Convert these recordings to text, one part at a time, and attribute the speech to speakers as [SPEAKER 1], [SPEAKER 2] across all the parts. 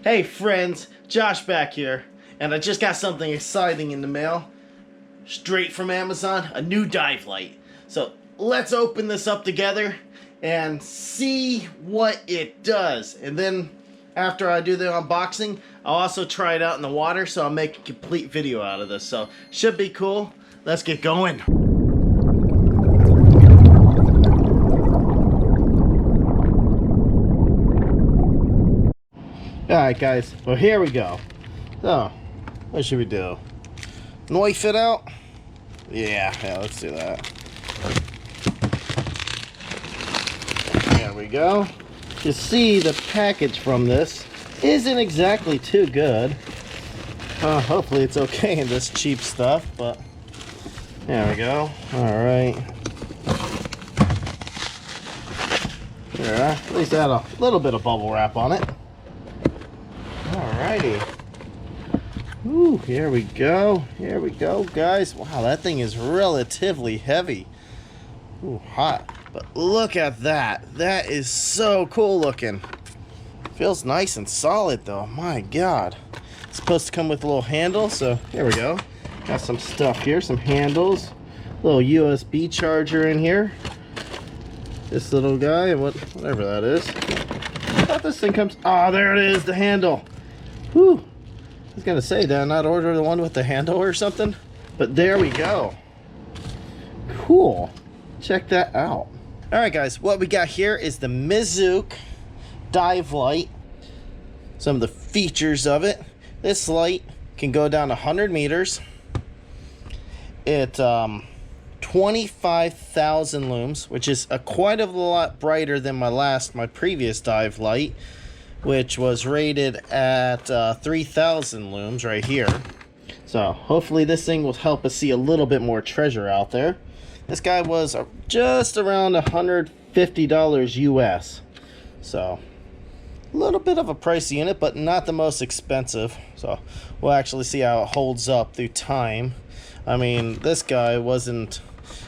[SPEAKER 1] Hey friends, Josh back here, and I just got something exciting in the mail. Straight from Amazon, a new dive light. So let's open this up together and see what it does. And then after I do the unboxing, I'll also try it out in the water, so I'll make a complete video out of this. So should be cool. Let's get going. Alright guys, well here we go. So, what should we do? Knife it out? Yeah, let's do that. There we go. You see the package from this isn't exactly too good. Hopefully it's okay in this cheap stuff, but there we go. Alright. At least add a little bit of bubble wrap on it. Alrighty. Ooh, here we go. Here we go, guys. Wow, that thing is relatively heavy. Ooh, hot. But look at that. That is so cool looking. Feels nice and solid, though. My God. It's supposed to come with a little handle, so here we go. Got some stuff here, some handles. Little USB charger in here. This little guy, whatever that is. I thought this thing comes... Oh, there it is, the handle. Whew. I was gonna say, did I not order the one with the handle or something? But there we go. Cool. Check that out. Alright guys, what we got here is the Meisuk dive light. Some of the features of it. This light can go down 100 meters. It's 25,000 lums, which is quite a lot brighter than my previous dive light, which was rated at 3,000 lums right here. So hopefully this thing will help us see a little bit more treasure out there. This guy was just around $150 US. So a little bit of a pricey unit, but not the most expensive. So we'll actually see how it holds up through time. I mean, this guy wasn't...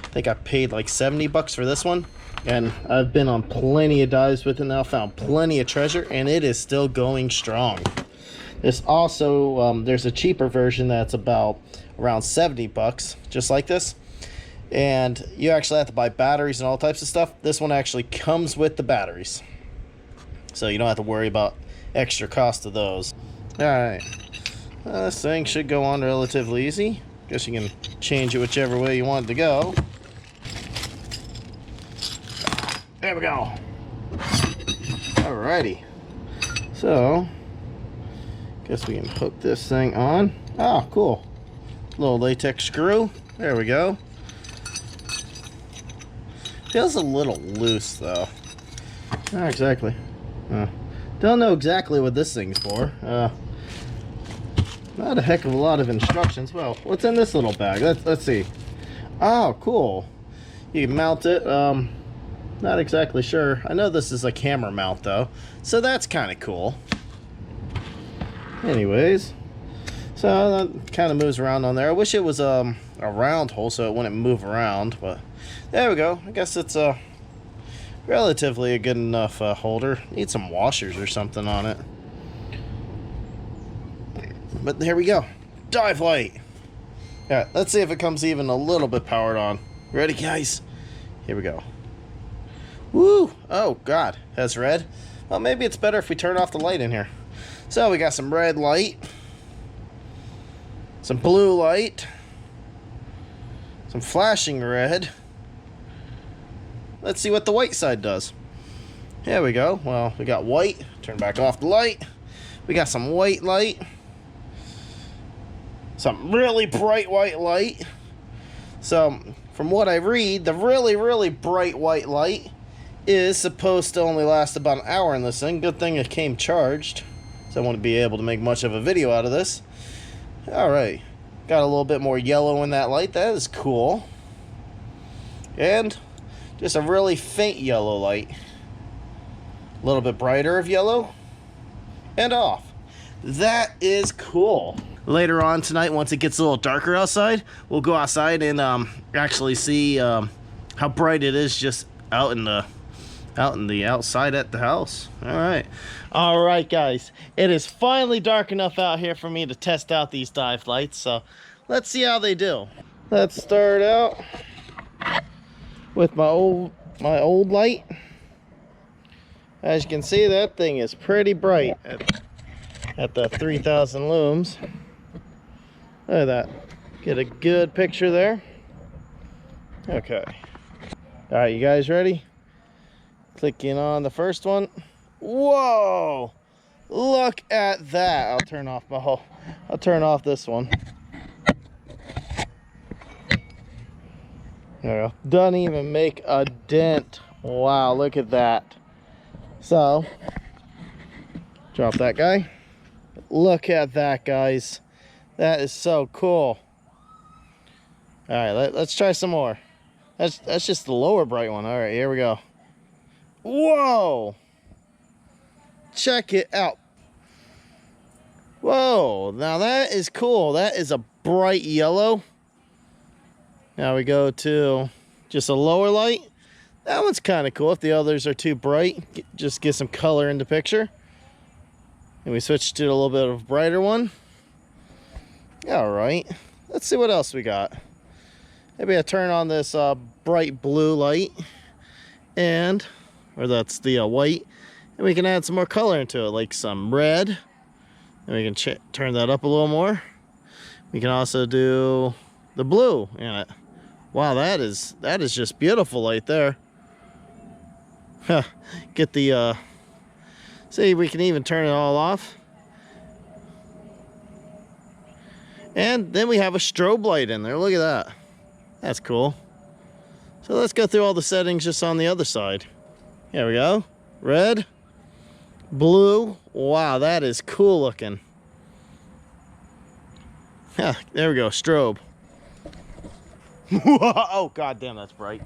[SPEAKER 1] I think I paid like 70 bucks for this one. And I've been on plenty of dives with it now, found plenty of treasure, and it is still going strong. This also, there's a cheaper version that's about around 70 bucks, just like this. And you actually have to buy batteries and all types of stuff. This one actually comes with the batteries, so you don't have to worry about extra cost of those. Alright, this thing should go on relatively easy. Guess you can change it whichever way you want it to go. There we go. Alrighty. So, guess we can hook this thing on. Oh, cool. Little latex screw. There we go. Feels a little loose, though. Not exactly. Don't know exactly what this thing's for. Not a heck of a lot of instructions. Well, what's in this little bag? Let's see. Oh, cool. You can mount it. Not exactly sure. I know this is a camera mount though, so that's kind of cool. Anyways, so that kind of moves around on there. I wish it was a round hole so it wouldn't move around, but there we go. I guess it's relatively a good enough holder. Need some washers or something on it. But there we go. Dive light. Alright, let's see if it comes even a little bit powered on. Ready, guys? Here we go. Woo! Oh, God. That's red. Well, maybe it's better if we turn off the light in here. So, we got some red light. Some blue light. Some flashing red. Let's see what the white side does. There we go. Well, we got white. Turn back off the light. We got some white light. Some really bright white light. So, from what I read, the really, really bright white light is supposed to only last about an hour in this thing. Good thing it came charged, so I won't be able to make much of a video out of this. Alright, got a little bit more yellow in that light. That is cool. And just a really faint yellow light. A little bit brighter of yellow. And off. That is cool. Later on tonight, once it gets a little darker outside, we'll go outside and actually see how bright it is just out in the out in the outside at the house. All right guys, it is finally dark enough out here for me to test out these dive lights, so let's see how they do. Let's start out with my old light. As you can see, that thing is pretty bright at the 3000 looms. Look at that. Get a good picture there. Okay. All right, you guys ready? Clicking on the first one. Whoa! Look at that. I'll turn off this one. There we go. Doesn't even make a dent. Wow, look at that. So, drop that guy. Look at that, guys. That is so cool. All right, let's try some more. That's just the lower bright one. All right, here we go. Whoa! Check it out. Whoa, now that is cool. That is a bright yellow. Now we go to just a lower light. That one's kind of cool. If the others are too bright, just get some color in the picture. And we switch to a little bit of a brighter one. All right, let's see what else we got. Maybe I turn on this bright blue light, or that's the white, and we can add some more color into it, like some red. And we can turn that up a little more. We can also do the blue in it. Wow, that is just beautiful right there. Get the see, we can even turn it all off. And then we have a strobe light in there. Look at that. That's cool. So let's go through all the settings just on the other side. Here we go. Red, blue. Wow, that is cool looking. There we go, strobe. Oh, god damn, that's bright.